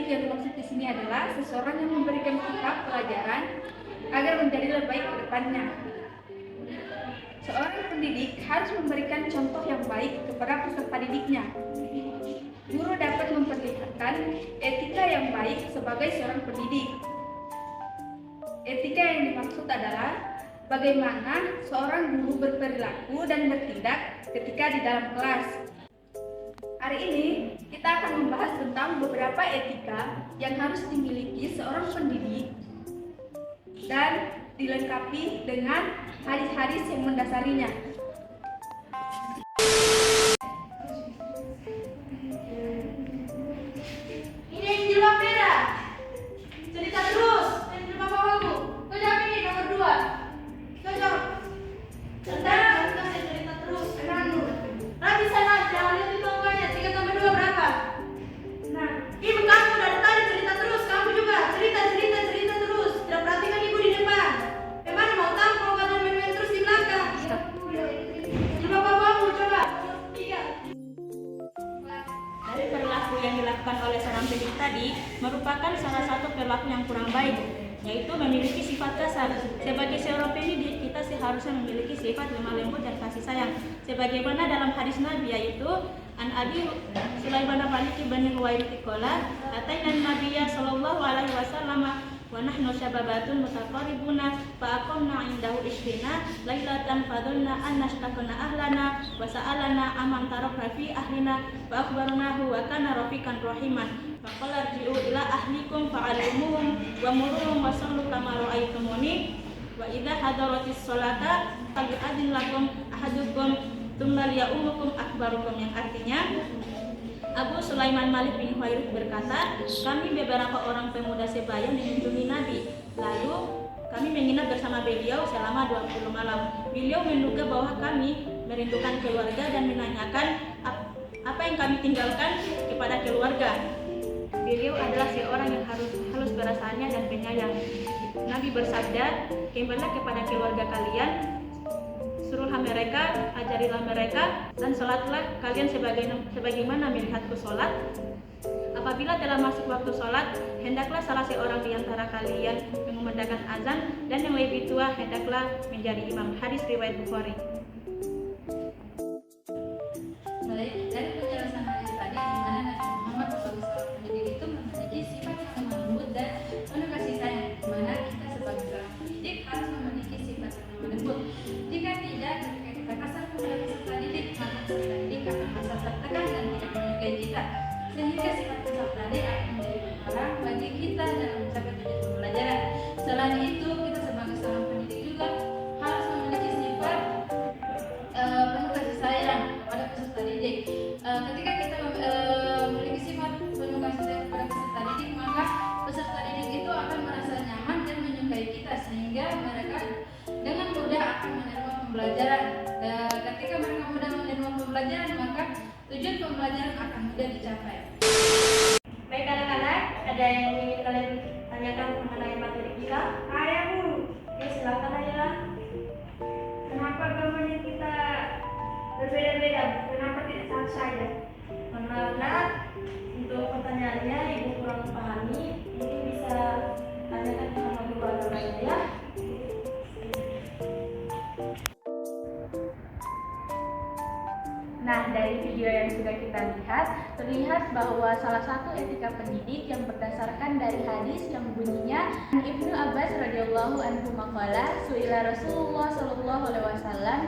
pendidik yang dimaksud di sini adalah seseorang yang memberikan sikap pelajaran agar menjadi lebih baik ke depannya. Seorang pendidik harus memberikan contoh yang baik kepada peserta didiknya. Guru dapat memperlihatkan etika yang baik sebagai seorang pendidik. Etika yang dimaksud adalah bagaimana seorang guru berperilaku dan bertindak ketika di dalam kelas. Hari ini kita akan membahas tentang beberapa etika yang harus dimiliki seorang pendidik dan dilengkapi dengan hadis-hadis yang mendasarinya. Ini yang jilbab merah. Cerita terus. Yang jilbab bawaku. Kau jawab ini nomor 2. Kau jawab. Tentang cerita terus. Enam. Rabi sana. Jangan lihat itu angkanya. 3 tambah 2 berapa? Nah, ibu kamu dari tadi cerita terus. Kamu juga cerita terus. Tidak perhatikan ibu di depan. Memang mau tahu kalau kalian main-main terus di belakang. Jilbab bawamu coba. 3. Dari perilaku yang dilakukan oleh seorang pendidik tadi merupakan salah satu perilaku yang kurang baik, yaitu memiliki sifat kasar. Sebagai seorang pendidik, kita seharusnya memiliki sifat lemah lembut dan kasih sayang. Sebagaimana dalam hadis Nabi, yaitu An Abi Sulaiman Malik bin Huwairith qala atainan Nabiyya sallallahu alaihi wasallam wa nahnu syababatun mutaqarribuna fa aqamna indahu ishrina lailatan fadunna an nashtaqna ahlana wa sa'alana amman tarakna fi ahlina fa akhbarnahu wa kana rafiqan rahiman fa qala irji'u ila ahlikum fa'alumuhum wa muruhum wa sallu kama ra'aytumuni wa idza hadaratis sholata falyu'adzin lakum ahadukum thumma liya'umukum akbarukum, yang artinya Abu Sulaiman Malik bin Huwairith berkata, kami beberapa orang pemuda sebaya mengunjungi Nabi. Lalu kami menginap bersama beliau selama 20 malam. Beliau menduga bahwa kami merindukan keluarga dan menanyakan apa yang kami tinggalkan kepada keluarga. Beliau adalah seorang yang halus perasaannya dan penyayang. Nabi bersabda, kembalilah kepada keluarga kalian, suruhlah mereka, ajarilah mereka, dan sholatlah kalian sebagaimana melihatku sholat. Apabila telah masuk waktu sholat, hendaklah salah seorang di antara kalian mengumandangkan azan, dan yang lebih tua hendaklah menjadi imam. Hadis riwayat Bukhari. Dari penjelasan hadis tadi, di mana Nabi Muhammad sebagai seorang pendidik itu memiliki sifat yang lemah lembut dan penuh kasih sayang, di mana kita sebagai seorang pendidik harus memiliki sifat yang lemah lembut. Jika tidak, ketika kita kasar kepada peserta didik, maka peserta didik akan merasa tertekan dan tidak menyukai kita, sehingga sifat peserta didik akan menjadi penghalang bagi kita dalam mencapai tujuan pembelajaran. Selain itu, kita sebagai seorang pendidik juga harus memiliki sifat penuh kasih sayang kepada peserta didik. Ketika kita memiliki sifat penuh kasih sayang kepada peserta didik, maka peserta didik itu akan merasa nyaman dan menyukai kita, sehingga mereka dengan mudah akan menerima pembelajaran. Ketika mereka mudah menerima pembelajaran, maka tujuan pembelajaran akan mudah dicapai. Baik anak-anak, ada yang ingin kalian tanyakan mengenai materi kita? Saya Bu. Oke, silakan aja. Kenapa gambarnya kita berbeda-beda? Kenapa tidak sama saja? Karena untuk pertanyaannya ibu kurang pahami, mungkin bisa tanyakan sama guru agamanya ya. Nah, dari video yang sudah kita lihat, terlihat bahwa salah satu etika pendidik yang berdasarkan dari hadis yang bunyinya Ibnu Abbas radhiyallahu anhu maqala su'ila Rasulullah sallallahu alaihi wasallam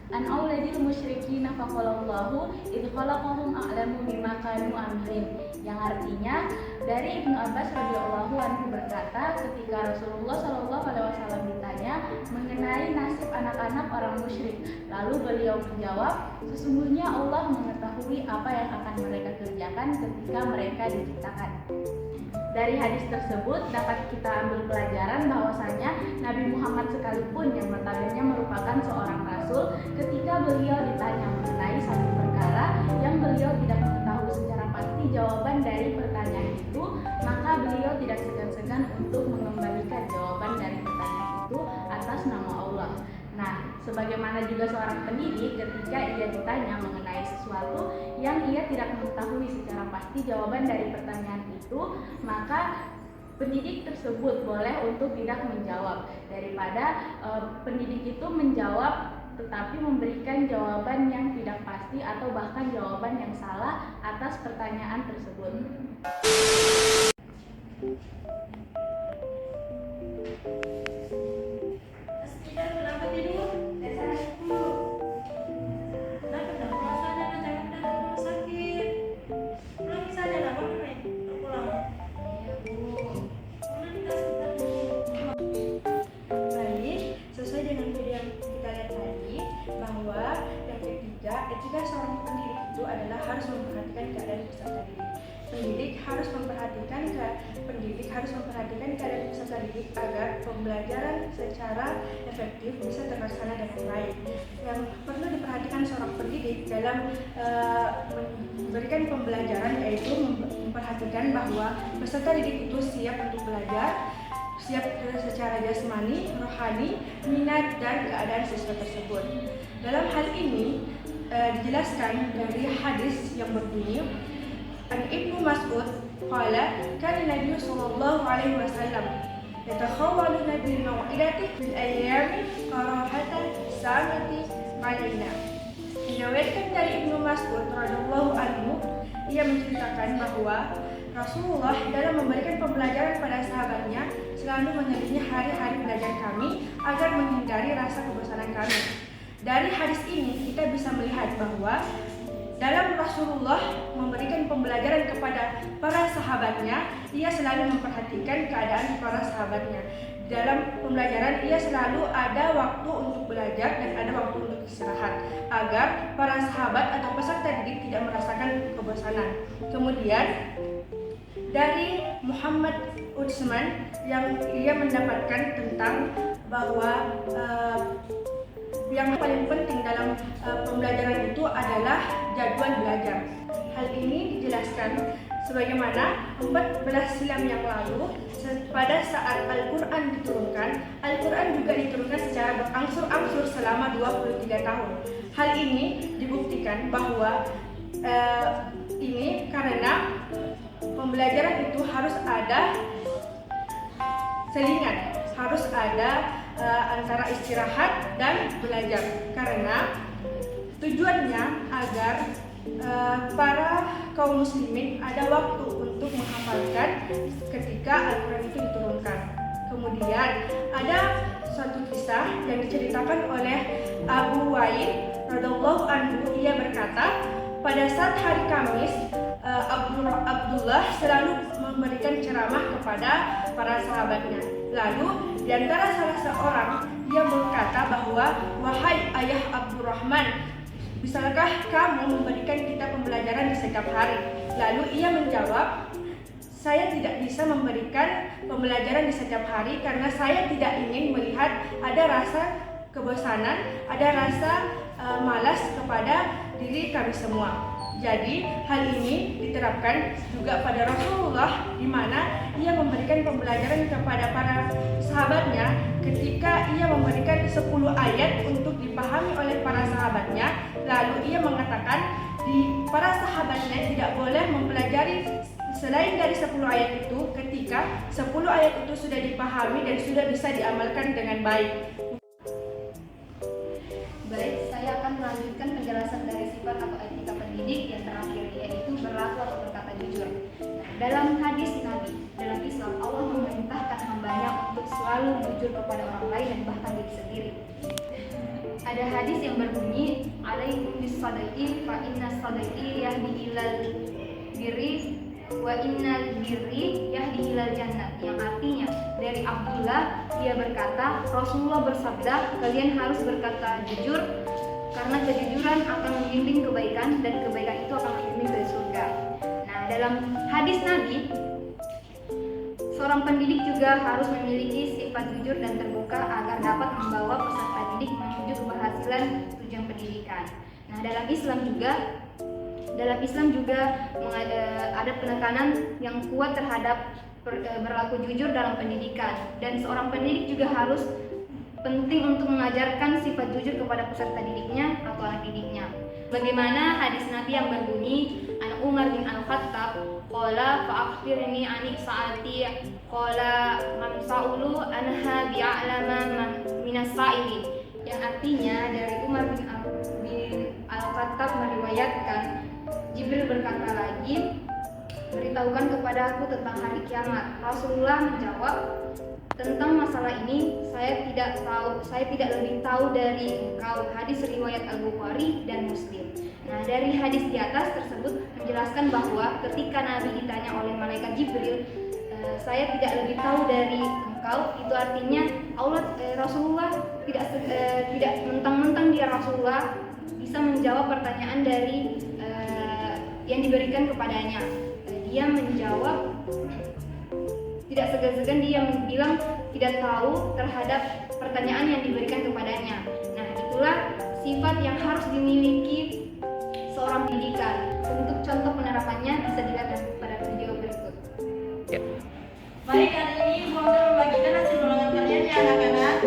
an auladil musyrikin faqalallahu id khalaqahum a'lamu bima kanu amilin, yang artinya dari Ibnu Abbas radhiyallahu anhu berkata, ketika Rasulullah sallallahu alaihi wasallam ditanya mengenai nasib anak-anak orang musyrik, lalu beliau menjawab, sesungguhnya Allah mengetahui apa yang akan mereka kerjakan ketika mereka diciptakan. Dari hadis tersebut dapat kita ambil pelajaran bahwasanya Nabi Muhammad sekalipun yang notabene merupakan seorang rasul, ketika beliau ditanya mengenai satu perkara yang beliau tidak mengetahui secara pasti jawaban dari pertanyaan itu, maka beliau tidak segan-segan untuk mengembalikan jawaban dari pertanyaan itu atas nama Allah. Nah, Sebagaimana juga seorang pendidik ketika ia ditanya mengenai sesuatu yang ia tidak mengetahui secara pasti jawaban dari pertanyaan itu, maka pendidik tersebut boleh untuk tidak menjawab daripada pendidik itu menjawab tetapi memberikan jawaban yang tidak pasti atau bahkan jawaban yang salah atas pertanyaan tersebut. Kenapa tidur? Kenapa tidak pulang saja? Jangan datang ke rumah sakit. Pulang saja lah, boleh nih. Pulang. Iya bu. Boleh dikasih tahu. Baik, sesuai dengan video yang kita lihat tadi, bahwa yang ketiga, etika seorang pendidik itu adalah harus memperhatikan keadaan peserta didik. Pendidik harus memperhatikan keadaan peserta didik agar pembelajaran secara efektif bisa terlaksana dengan baik. Yang perlu diperhatikan seorang pendidik dalam memberikan pembelajaran yaitu memperhatikan bahwa peserta didik itu siap untuk belajar, siap secara jasmani, rohani, minat dan keadaan siswa tersebut. Dalam hal ini dijelaskan dari hadis yang berbunyi An Ibnu Mas'ud qala kana Nabi sallallahu alaihi wasallam yatakhawwaluna bil mau'idati bil ayyami karahatan samiti alaina. Diriwayatkan dari Ibnu Mas'ud radhiyallahu anhu, ia menceritakan bahwa Rasulullah dalam memberikan pembelajaran pada sahabatnya selalu menyebutnya hari-hari belajar kami agar menghindari rasa kebosanan kami. Dari hadis ini kita bisa melihat bahwa dalam Rasulullah memberikan pembelajaran kepada para sahabatnya, ia selalu memperhatikan keadaan para sahabatnya. Dalam pembelajaran ia selalu ada waktu untuk belajar dan ada waktu untuk istirahat agar para sahabat atau peserta didik tidak merasakan kebosanan. Kemudian dari Muhammad Utsman yang ia mendapatkan tentang bahwa yang paling penting dalam pembelajaran itu adalah jadwal belajar. Hal ini dijelaskan sebagaimana 14 silam yang lalu pada saat Al-Quran diturunkan, Al-Quran juga diturunkan secara berangsur-angsur selama 23 tahun. Hal ini dibuktikan bahwa ini karena pembelajaran itu harus ada selingan, harus ada antara istirahat dan belajar, karena tujuannya agar para kaum muslimin ada waktu untuk menghafalkan ketika Al-Quran itu diturunkan. Kemudian ada suatu kisah yang diceritakan oleh Abu Wa'il radhiyallahu anhu, ia berkata, pada saat hari Kamis Abdullah selalu memberikan ceramah kepada para sahabatnya. Lalu di antara salah seorang dia berkata bahwa, wahai ayah Abdurrahman, bisakah kamu memberikan kita pembelajaran di setiap hari? Lalu ia menjawab, saya tidak bisa memberikan pembelajaran di setiap hari karena saya tidak ingin melihat ada rasa kebosanan, ada rasa malas kepada diri kami semua. Jadi hal ini diterapkan juga pada Rasulullah, di mana ia memberikan pembelajaran kepada para sahabatnya ketika ia memberikan 10 ayat untuk dipahami oleh para sahabatnya. Lalu ia mengatakan para sahabatnya tidak boleh mempelajari selain dari 10 ayat itu ketika 10 ayat itu sudah dipahami dan sudah bisa diamalkan dengan baik. Baik, saya akan melanjutkan penjelasan dari sifat atau etika pendidik yang terakhir, yaitu berlaku atau berkata jujur. Dalam hadis Nabi, dalam Islam Allah memerintahkan hambanya untuk selalu jujur kepada orang lain dan bahkan diri sendiri. Ada hadis yang berbunyi, alaikum bis-sadaqi fa inna sadaqi yahdi ilal birri wa innal birri yahdi ilal jannah, yang artinya dari Abdullah, dia berkata, Rasulullah bersabda, kalian harus berkata jujur karena kejujuran akan membimbing kebaikan dan kebaikan itu akan membimbing ke surga. Nah, dalam hadis Nabi, seorang pendidik juga harus memiliki sifat jujur dan terbuka agar dapat membawa peserta didik menuju keberhasilan tujuan pendidikan. Nah, dalam Islam juga ada penekanan yang kuat terhadap berlaku jujur dalam pendidikan, dan seorang pendidik juga harus penting untuk mengajarkan sifat jujur kepada peserta didiknya atau anak didiknya. Bagaimana hadis Nabi yang berbunyi, An Umar bin Al-Khattab, qala fa'akhbirni ani sa'ati, qala man sa'ulu anha bi'a'lama minas sa'ili. Yang artinya dari Umar bin Al-Khattab meriwayatkan, Jibril berkata lagi, beritahukan kepada aku tentang hari kiamat. Rasulullah menjawab, tentang masalah ini saya tidak lebih tahu dari engkau. Hadis riwayat Al-Bukhari dan Muslim. Nah, dari hadis di atas tersebut menjelaskan bahwa ketika Nabi ditanya oleh malaikat Jibril, saya tidak lebih tahu dari engkau, itu artinya Rasulullah tidak mentang-mentang dia Rasulullah bisa menjawab pertanyaan dari yang diberikan kepadanya. Dia menjawab tidak segan-segan, dia bilang tidak tahu terhadap pertanyaan yang diberikan kepadanya. Nah, itulah sifat yang harus dimiliki seorang pendidikan. Untuk contoh penerapannya bisa dilihat pada video berikut. Baik, kali ini mau membagikan hasil ulangan kalian ya anak-anak.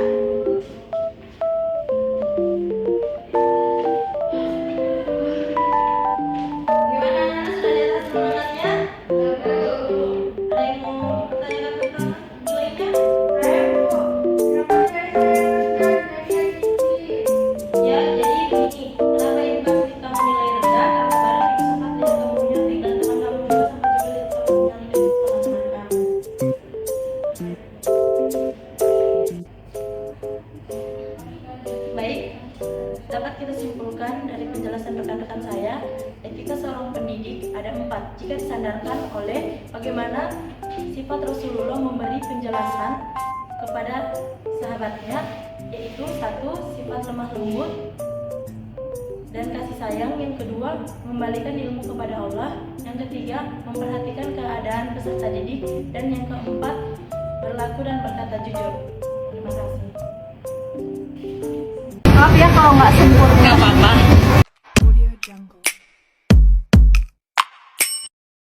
Gimana anak-anak, sudah lihat hasil ulangannya? Ada yang mau bertanyakan tentang nilainya? Ya, jadi begini, kenapa ibu kasih kamu nilai rendah? Karena barang itu sempat lihat kamu nyontek dan teman kamu juga sempat juga lihat kamu nyontek sama teman kamu. Baik, dapat kita simpulkan dari penjelasan rekan-rekan saya, etika seorang pendidik ada 4 jika disandarkan oleh bagaimana sifat Rasulullah memberi penjelasan kepada sahabatnya, yaitu 1. Sifat lemah lembut dan kasih sayang. Yang kedua, membalikan ilmu kepada Allah. Yang ketiga, memperhatikan keadaan peserta didik. Dan yang keempat, berlaku dan berkata jujur. Terima kasih. Maaf ya kalau nggak sempurna.